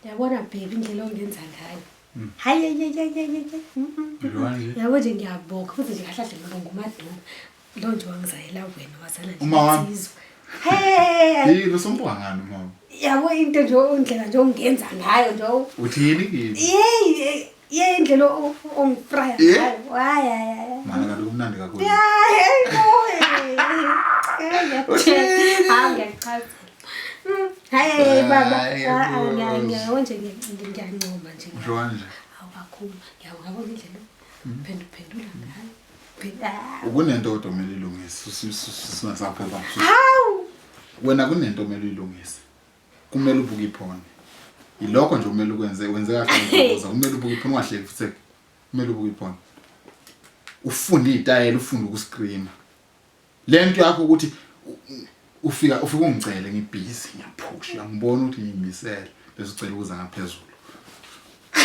Yabona baby indlela ongenza ngayo. Hayi. Yabo nje ngiyabonga futhi nje kahlahle ngoba ngumaduma. Lo nje wangizayela wena wazana nje insizwa. Hey, yini usombuka ngani mama? Yabo into nje indlela nje ongenza ngayo nje. Uthini kimi? Yey indlela ongifraya ngayo. Hayi. Mana kanti kumnandi kakhulu. Ngiyachaza. Hayi baba. Ngiyawo nje ngiyancoma nje. Usho kanje? Awukakhulu. Ngiyabona indlela uphendula ngayo. Kunento odomela ilungise singasaphela. Hawu. Wena kunento omele uyilungise. Kumele ubuke iphone. Yilokho nje kumele ukwenze kahle ngokuza kumele ubuke iphone ungahleki futhi. Kumele ubuke iphone. Ufunde izitayela ufunde ukuscreama. Lento yakho ukuthi ufika ungicele ngibhizi ngiyaphusha ngibona ukuthi ngiyimisele bese ucela ukuza ngaphezulu.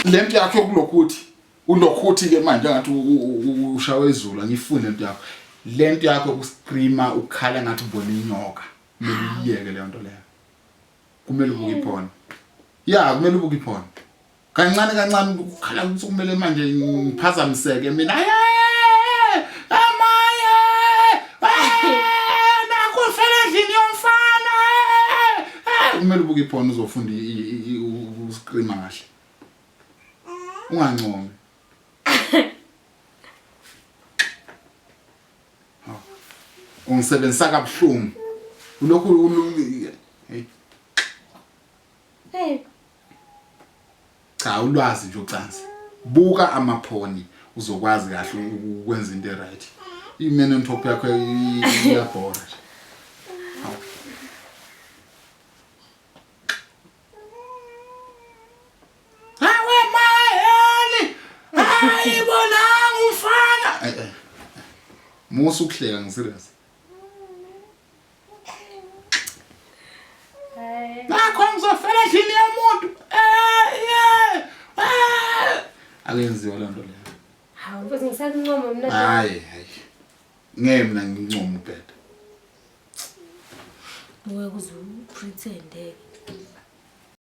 Lento yakho kulokhuthi ulokhuthi ke manje ngathi ushawe izulu ngifune lento yakho. Lento yakho ukuscreama ukhala ngathi ubona inyoka. Kumele uyiyeke le nto leyo. Kumele ubuke iphone. Ya kumele ubuke iphone. Kancane ukukhala ukuthi kumele manje ngiphazamiseke mina. Kumele ubuke iphone uzofunda ukuscreama kahle. Ungancomi. Ungisebenzisa kabuhlungu. Ulokhu hey. Cha ulwazi nje ucansi. Buka amaphoni uzokwazi kahle ukwenza into right. Imene ntopho yakho iyabhora nje. Musu kuhleka ngiserious. Nakho ngizofela endlini yomuntu. Akenziwa le nto leyo. Hawu mfowethu ngisakuncoma mina. Hayi. Mina ngincoma ubheda. Uwe kuzo pretend